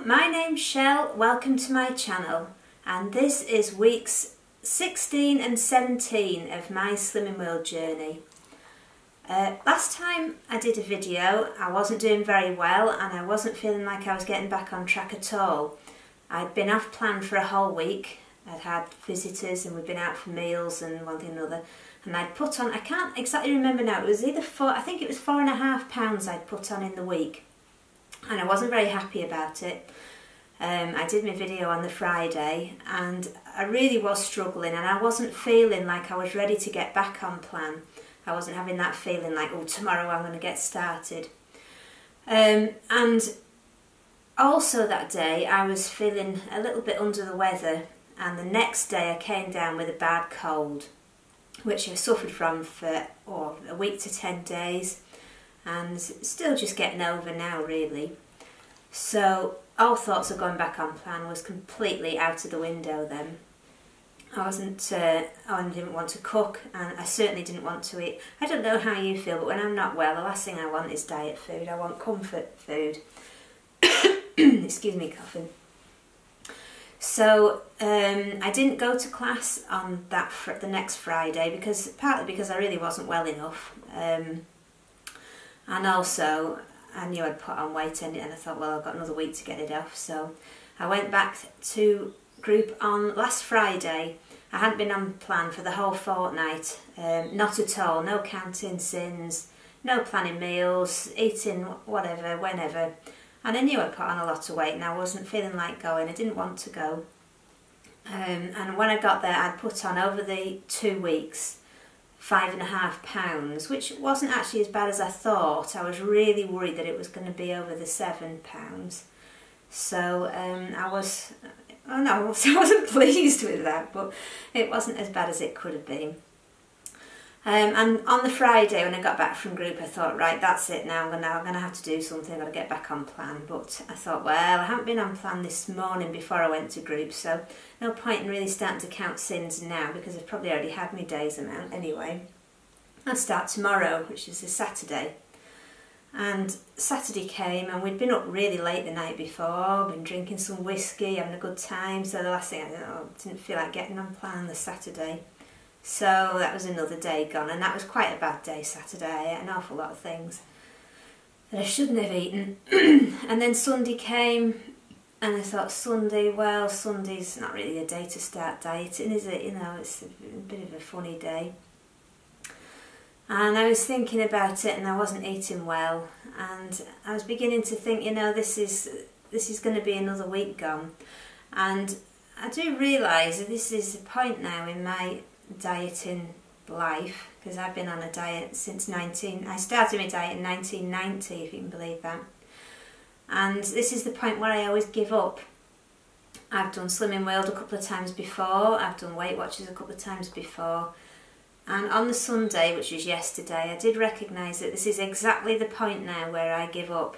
my name's Shell, welcome to my channel, and this is weeks 16 and 17 of my Slimming World journey. Last time I did a video I wasn't doing very well and I wasn't feeling like I was getting back on track at all. I'd been off plan for a whole week. I'd had visitors and we'd been out for meals and one thing and another, and I'd put on, I can't exactly remember now, it was either I think it was 4.5 pounds I'd put on in the week. And I wasn't very happy about it. I did my video on the Friday and I really was struggling and I wasn't feeling like I was ready to get back on plan. I wasn't having that feeling like, oh, tomorrow I'm going to get started. And also that day I was feeling a little bit under the weather, and the next day I came down with a bad cold, which I suffered from for a week to 10 days. And still just getting over now really. So all thoughts of going back on plan was completely out of the window then. I didn't want to cook, and I certainly didn't want to eat. I don't know how you feel, but when I'm not well, the last thing I want is diet food. I want comfort food. Excuse me, coughing. So I didn't go to class on the next Friday, partly because I really wasn't well enough. And also, I knew I'd put on weight and I thought, well, I've got another week to get it off. So I went back to group on last Friday. I hadn't been on plan for the whole fortnight, not at all, no counting sins, no planning meals, eating whatever, whenever. And I knew I'd put on a lot of weight and I wasn't feeling like going, I didn't want to go. And when I got there, I'd put on over the 2 weeks, 5.5 pounds, which wasn't actually as bad as I thought. I was really worried that it was going to be over the 7 pounds. So I wasn't pleased with that, but it wasn't as bad as it could have been. And on the Friday when I got back from group, I thought, right, that's it now, I'm going to have to do something, I've got to get back on plan. But I thought, well, I haven't been on plan this morning before I went to group, so no point in really starting to count sins now because I've probably already had my day's amount anyway. I'll start tomorrow, which is a Saturday. And Saturday came and we'd been up really late the night before, been drinking some whiskey, having a good time, so the last thing I didn't feel like getting on plan on the Saturday. So that was another day gone, and that was quite a bad day Saturday. I ate an awful lot of things that I shouldn't have eaten. And then Sunday came and I thought, Sunday's not really a day to start dieting, is it? You know, it's a bit of a funny day. And I was thinking about it and I wasn't eating well, and I was beginning to think, you know, this is going to be another week gone. And I do realise that this is a point now in my dieting life, because I've been on a diet since I started my diet in 1990, if you can believe that. And this is the point where I always give up. I've done Slimming World a couple of times before, I've done Weight Watchers a couple of times before, and on the Sunday, which was yesterday, I did recognise that this is exactly the point now where I give up.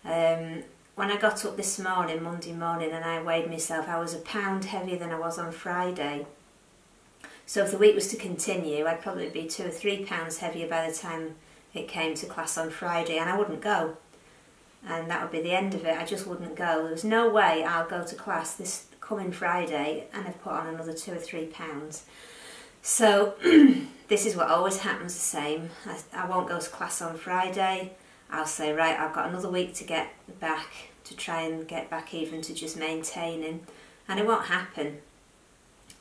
When I got up this morning, Monday morning, and I weighed myself, I was 1 pound heavier than I was on Friday. So if the week was to continue, I'd probably be 2 or 3 pounds heavier by the time it came to class on Friday, and I wouldn't go. And that would be the end of it. I just wouldn't go. There was no way I'll go to class this coming Friday and I've put on another 2 or 3 pounds. So this is what always happens the same. I won't go to class on Friday. I'll say, right, I've got another week to get back, to try and get back even to just maintaining. And it won't happen.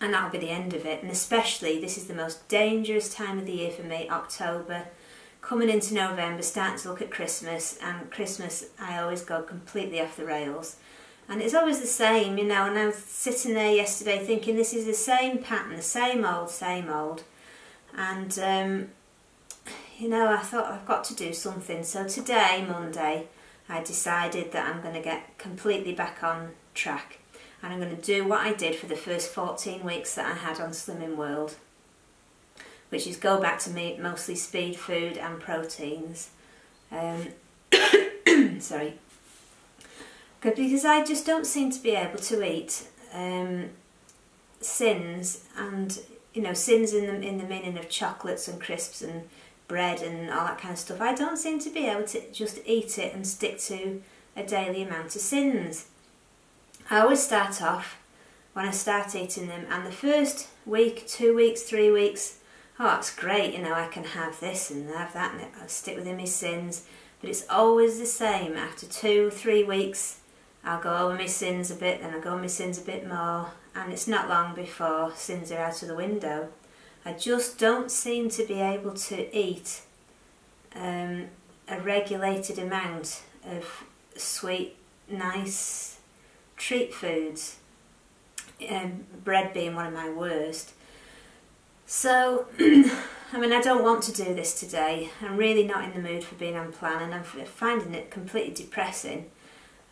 And that'll be the end of it. And especially, this is the most dangerous time of the year for me, October. Coming into November, starting to look at Christmas, and Christmas I always go completely off the rails. And it's always the same, you know, and I was sitting there yesterday thinking this is the same pattern, the same old. And, you know, I thought I've got to do something. So today, Monday, I decided that I'm going to get completely back on track. And I'm going to do what I did for the first 14 weeks that I had on Slimming World, which is go back to meat, mostly speed food and proteins. Sorry. Because I just don't seem to be able to eat sins, and you know, sins in the meaning of chocolates and crisps and bread and all that kind of stuff. I don't seem to be able to just eat it and stick to a daily amount of sins. I always start off when I start eating them, and the first week, 2 weeks, 3 weeks, oh, it's great, you know, I can have this and have that, and I'll stick within my sins. But it's always the same. After 2 3 weeks, I'll go over my sins a bit, then I'll go over my sins a bit more, and it's not long before sins are out of the window. I just don't seem to be able to eat a regulated amount of sweet, nice treat foods. Bread being one of my worst. So, I mean, I don't want to do this today. I'm really not in the mood for being on plan, and I'm finding it completely depressing.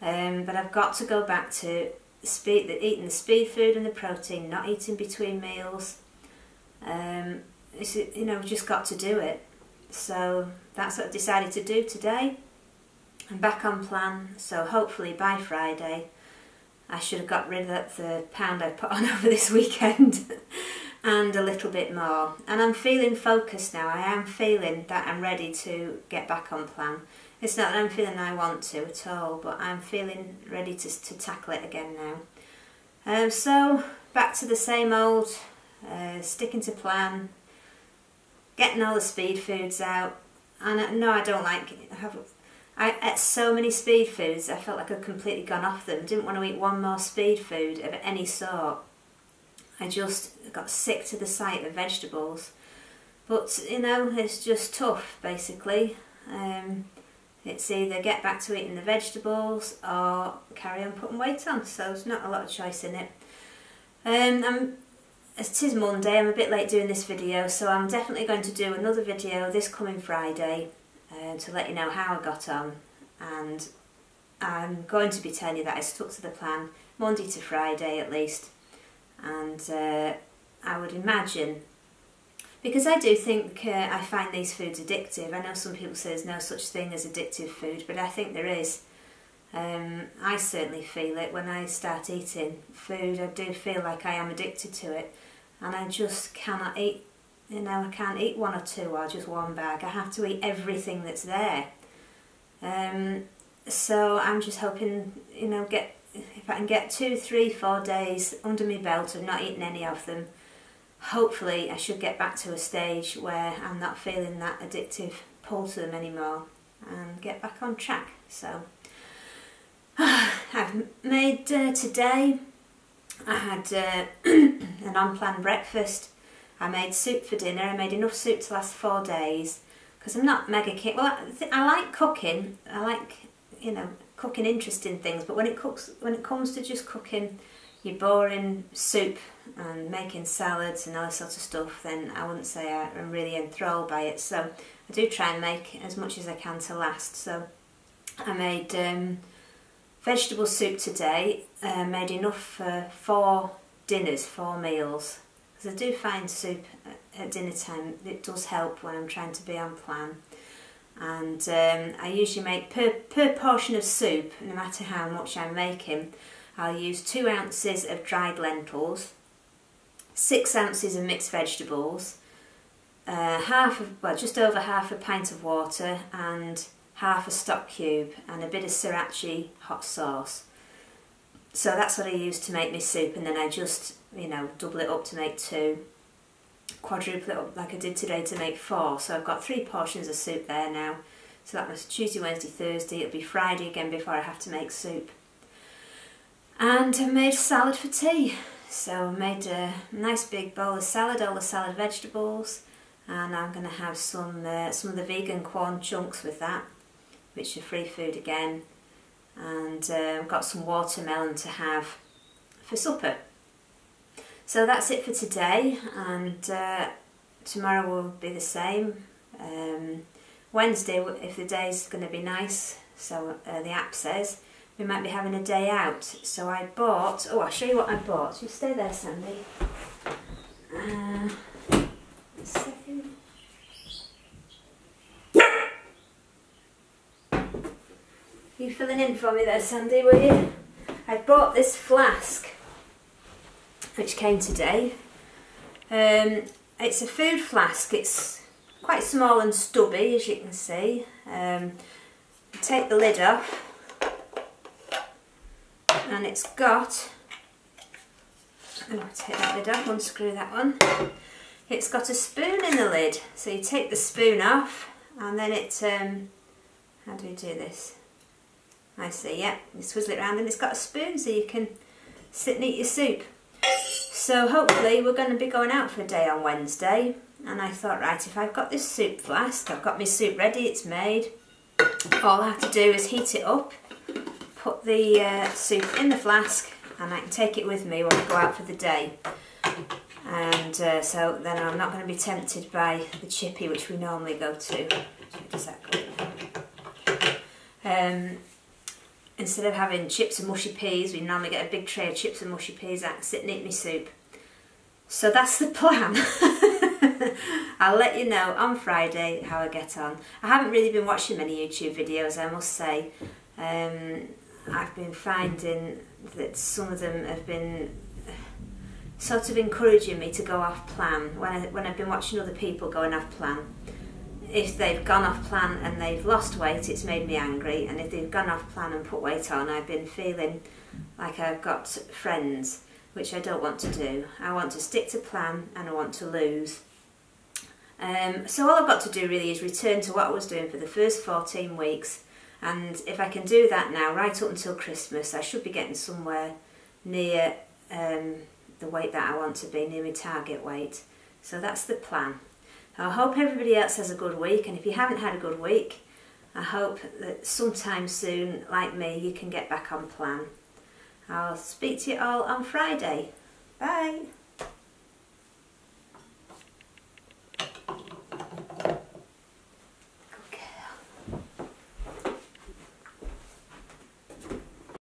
But I've got to go back to eating the speed food and the protein, not eating between meals. You know, we've just got to do it. So that's what I've decided to do today. I'm back on plan, so hopefully by Friday I should have got rid of the pound I put on over this weekend and a little bit more. And I'm feeling focused now. I am feeling that I'm ready to get back on plan. It's not that I'm feeling I want to at all, but I'm feeling ready to tackle it again now. So back to the same old, sticking to plan, getting all the speed foods out. And no, I don't like it. I ate so many speed foods, I felt like I'd completely gone off them. Didn't want to eat one more speed food of any sort. I just got sick to the sight of vegetables. But, you know, it's just tough, basically. It's either get back to eating the vegetables or carry on putting weight on, so there's not a lot of choice in it. It is Monday, I'm a bit late doing this video, so I'm definitely going to do another video this coming Friday to let you know how I got on, and I'm going to be telling you that I stuck to the plan Monday to Friday at least. And I would imagine, because I do think I find these foods addictive. I know some people say there's no such thing as addictive food, but I think there is. I certainly feel it when I start eating food. I do feel like I am addicted to it, and I just cannot eat. You know, I can't eat 1 or 2 or just one bag. I have to eat everything that's there. So I'm just hoping, you know, if I can get 2, 3, 4 days under my belt of not eating any of them, hopefully I should get back to a stage where I'm not feeling that addictive pull to them anymore and get back on track. So I've made today, I had an on-plan breakfast. I made soup for dinner. I made enough soup to last 4 days because I'm not mega keen. Well, I like cooking. I like, you know, cooking interesting things. But when it comes to just cooking your boring soup and making salads and all that sort of stuff, then I wouldn't say I'm really enthralled by it. So I do try and make as much as I can to last. So I made vegetable soup today. Made enough for 4 dinners, 4 meals. Because I do find soup at dinner time, it does help when I'm trying to be on plan. And I usually make, per portion of soup, no matter how much I'm making, I'll use 2 ounces of dried lentils, 6 ounces of mixed vegetables, just over half a pint of water, and half a stock cube, and a bit of sriracha hot sauce. So that's what I use to make my soup, and then I just, you know, double it up to make 2, quadruple it up like I did today to make 4. So I've got 3 portions of soup there now. So that was Tuesday, Wednesday, Thursday. It'll be Friday again before I have to make soup. And I made salad for tea. So I made a nice big bowl of salad, all the salad vegetables, and I'm going to have some of the vegan corn chunks with that, which are free food again. And I've got some watermelon to have for supper. So that's it for today, and tomorrow will be the same. Wednesday, if the day's going to be nice, so the app says, we might be having a day out. So I bought, I'll show you what I bought. You stay there, Sandy. A second. You filling in for me there, Sandy, will you? I bought this flask, which came today. It's a food flask. It's quite small and stubby, as you can see. Take the lid off. and it's got, oh, take that lid off, unscrew that one. It's got a spoon in the lid, so you take the spoon off and then it, how do we do this? I see, yeah, you swizzle it around and it's got a spoon so you can sit and eat your soup. So hopefully we're going to be going out for a day on Wednesday, and I thought, right, if I've got this soup flask, I've got my soup ready, it's made. All I have to do is heat it up, put the soup in the flask, and I can take it with me when I go out for the day. And so then I'm not going to be tempted by the chippy which we normally go to. Instead of having chips and mushy peas, we normally get a big tray of chips and mushy peas. I can sit and eat my soup. So that's the plan. I'll let you know on Friday how I get on. I haven't really been watching many YouTube videos, I must say. I've been finding that some of them have been sort of encouraging me to go off plan when I've been watching other people going off plan. If they've gone off plan and they've lost weight, it's made me angry, and if they've gone off plan and put weight on, I've been feeling like I've got friends, which I don't want to do. I want to stick to plan and I want to lose. So all I've got to do really is return to what I was doing for the first 14 weeks, and if I can do that now right up until Christmas, I should be getting somewhere near the weight that I want to be, near my target weight. So that's the plan. I hope everybody else has a good week, and if you haven't had a good week, I hope that sometime soon, like me, you can get back on plan. I'll speak to you all on Friday. Bye!